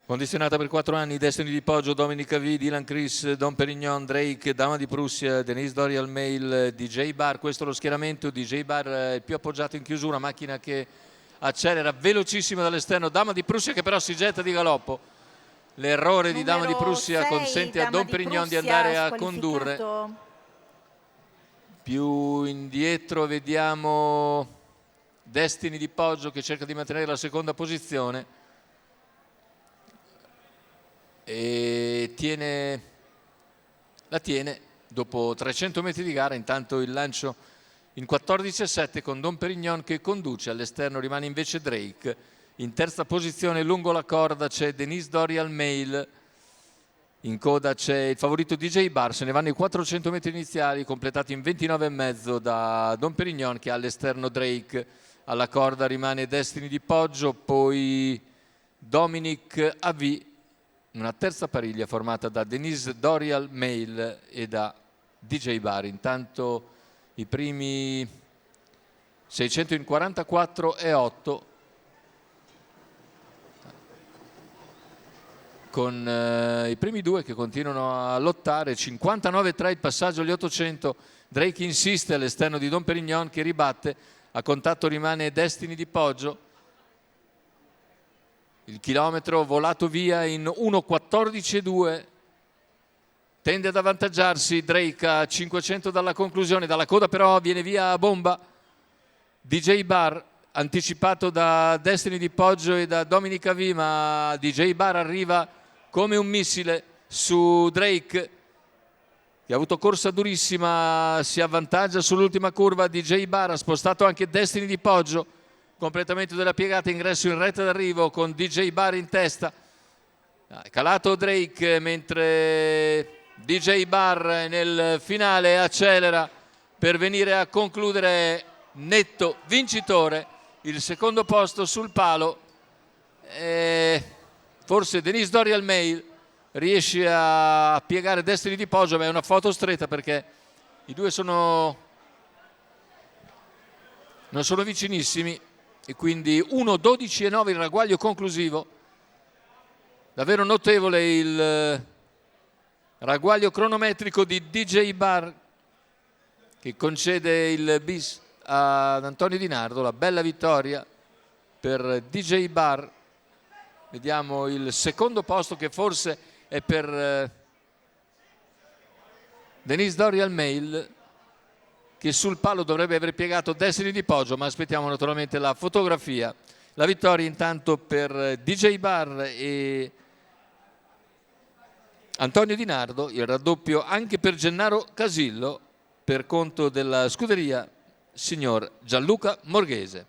Condizionata per 4 anni, Destiny di Poggio, Dominica V, Dylan Chris, Dom Perignon, Drake, Dama di Prussia, Denise Dorial Mail, DJ Bar. Questo è lo schieramento. DJ Bar il più appoggiato in chiusura, macchina che accelera velocissima dall'esterno. Dama di Prussia che però si getta di galoppo. L'errore di Dama di Prussia consente a Dom Perignon di andare a condurre. Più indietro vediamo Destiny di Poggio che cerca di mantenere la seconda posizione e la tiene dopo 300 metri di gara. Intanto il lancio in 14,7 con Dom Perignon che conduce. All'esterno rimane invece Drake. In terza posizione lungo la corda c'è Denise Dorial Mail. In coda c'è il favorito DJ Bar. Se ne vanno i 400 metri iniziali completati in 29,5 da Dom Perignon, che ha all'esterno Drake. Alla corda rimane Destiny di Poggio, poi Dominic AV. Una terza pariglia formata da Denise Dorial Mail e da DJ Bar. Intanto i primi 600 in 44,8 con i primi due che continuano a lottare. 59,3 il passaggio agli 800. Drake insiste all'esterno di Dom Perignon che ribatte. A contatto rimane Destiny di Poggio. Il chilometro volato via in 1,14,2. Tende ad avvantaggiarsi Drake a 500 dalla conclusione. Dalla coda però viene via a bomba DJ Bar, anticipato da Destiny di Poggio e da Dominica V, ma DJ Bar arriva come un missile su Drake che ha avuto corsa durissima. Si avvantaggia sull'ultima curva DJ Bar. Ha spostato anche Destiny di Poggio. Completamento della piegata, ingresso in retta d'arrivo con DJ Bar in testa. È calato Drake mentre DJ Bar nel finale accelera per venire a concludere netto vincitore. Il secondo posto sul palo. Forse Denise Dorial Mail riesce a piegare Destiny di Poggio, ma è una foto stretta perché i due non sono vicinissimi. E quindi 1,12,9 il ragguaglio conclusivo. Davvero notevole il ragguaglio cronometrico di DJ Bar che concede il bis ad Antonio Di Nardo. La bella vittoria per DJ Bar. Vediamo il secondo posto che forse è per Denise Dorial Mail, che sul palo dovrebbe aver piegato Destiny di Poggio, ma aspettiamo naturalmente la fotografia. La vittoria intanto per DJ Bar e Antonio Di Nardo, il raddoppio anche per Gennaro Casillo per conto della scuderia signor Gianluca Morghese.